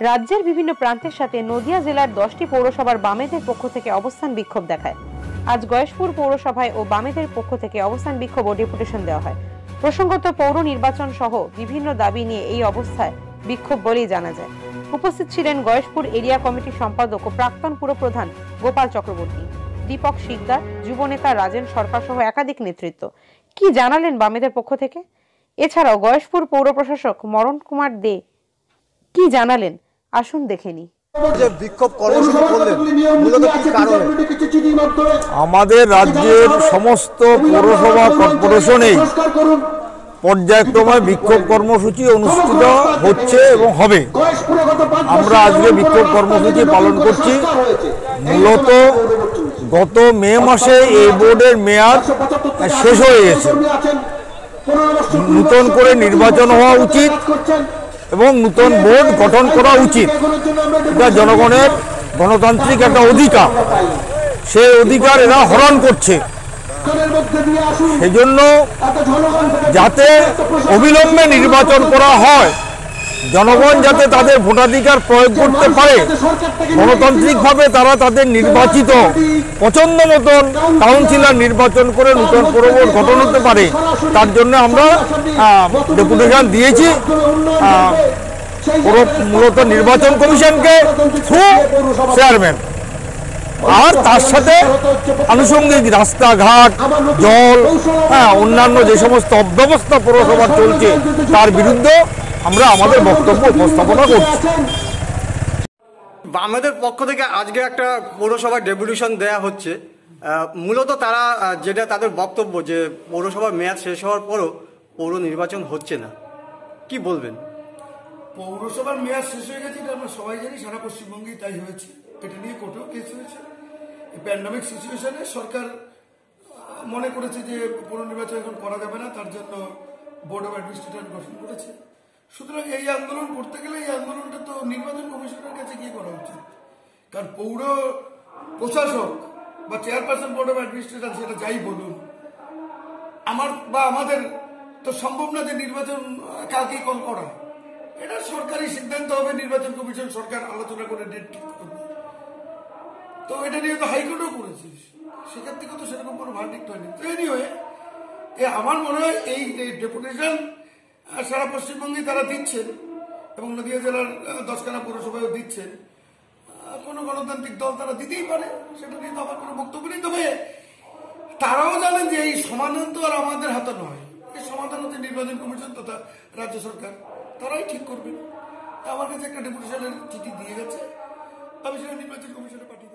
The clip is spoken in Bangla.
রাজ্যের বিভিন্ন প্রান্তের সাথে নদিয়া জেলার 10টি পৌরসভার বামেদের পক্ষ থেকে অবস্থান বিক্ষোভ দেখায়। আজ গয়েশপুর পৌরসভায় ও বামেদের পক্ষ থেকে অবস্থান বিক্ষোভ ও ডেপুটেশন দেওয়া হয়। প্রসঙ্গত পৌর নির্বাচন সহ বিভিন্ন দাবি নিয়ে এই অবস্থায় বিক্ষোভ বলেই জানা যায়। উপস্থিত ছিলেন গয়েশপুর এরিয়া কমিটির সম্পাদক ও প্রাক্তন পুরপ্রধান গোপাল চক্রবর্তী, দীপক শিকদার, যুবনেতা রাজেন সরকার সহ একাধিক নেতৃত্ব। কি জানালেন বামেদের পক্ষ থেকে? এছাড়াও গয়েশপুর পৌর প্রশাসক মরণ কুমার দে কি জানালেন, আসুন দেখে নি। আমাদের রাজ্যের সমস্ত পৌরসভা কর্পোরেশনেই পর্যায়ক্রমে বিক্ষোভ কর্মসূচি অনুষ্ঠিত হচ্ছে এবং হবে। আমরা আজকে বিক্ষোভ কর্মসূচি পালন করছি। মূলত গত মে মাসে এই বোর্ডের মেয়াদ শেষ হয়ে গেছে। নতুন করে নির্বাচন হওয়া উচিত এবং নতুন বোর্ড গঠন করা উচিত। এটা জনগণের গণতান্ত্রিক একটা অধিকার, সেই অধিকার এরা হরণ করছে। সেজন্য যাতে অবিলম্বে নির্বাচন করা হয়, জনগণ যাতে তাদের ভোটাধিকার প্রয়োগ করতে পারে, গণতান্ত্রিকভাবে তারা তাদের নির্বাচিত পছন্দ মতন কাউন্সিলর নির্বাচন করে নতুন পৌরবোর্ড গঠন হতে পারে, তার জন্য আমরা ডেপুটেশন দিয়েছি মূলত নির্বাচন কমিশনকে থ্রু চেয়ারম্যান, আর তার সাথে আনুষঙ্গিক রাস্তাঘাট, জল, অন্যান্য যে সমস্ত অব্যবস্থা পৌরসভা চলছে তার বিরুদ্ধে আমরা আমাদের বক্তব্য উপস্থাপনা করছি। আমাদের পক্ষ থেকে আজকে একটা পৌরসভার ডেপুটেশন দেয়া হচ্ছে। মূলত তারা যেটা তাদের বক্তব্য যে পৌরসভার মেয়াদ শেষ হওয়ার পরও পৌর নির্বাচন হচ্ছে না, কি বলবেন? পৌরসভার মেয়াদ শেষ হয়ে গেছে, এটা আমরা সবাই জানি, সারা পশ্চিমবঙ্গেই তাই হয়েছে। এটা নিয়ে কোর্টেও কেস হয়েছে। এই প্যান্ডামিক সিচুয়েশনে সরকার মনে করেছে যে পৌর নির্বাচন এখন করা যাবে না, তার জন্য বোর্ড অফ অ্যাডমিনিস্ট্রেটর গঠন করেছে। সুতরাং এই আন্দোলন করতে গেলে এই আন্দোলনটা তো নির্বাচন কমিশনের কাছে গিয়ে করা উচিত। কারণ পৌর প্রশাসক বা চেয়ারপারসন বোর্ড অফ অ্যাডমিনিস্ট্রেশন সেটা যাই বলুন, আমাদের তো সম্ভব না যে নির্বাচন কালকেই কল করা। এটা সরকারি সিদ্ধান্ত হবে, নির্বাচন কমিশন সরকার আলোচনা করে ডেট ঠিক করবে। তো এটা নিয়ে তো হাইকোর্টও করেছে, সেখান থেকে তো সেরকম কোনো ভার্ডিক্ট হয়নি। তো এনিওয়ে আমার মনে হয় এই ডেপুটেশন সারা পশ্চিমবঙ্গে তারা দিচ্ছেন এবং নদিয়া জেলার 10খানা পৌরসভায়ও দিচ্ছেন। কোনো গণতান্ত্রিক দল তারা দিতেই পারে, সেটা নিয়ে তো আমার কোনো বক্তব্য নেই। তবে তারাও জানেন যে এই সমাধান তো আর আমাদের হাতে নয়, এই সমাধান হচ্ছে নির্বাচন কমিশন তথা রাজ্য সরকার, তারাই ঠিক করবেন। আমার কাছে একটা ডেপুটেশনের চিঠি দিয়ে গেছে, আমি সেটা নির্বাচন কমিশনে পাঠিয়ে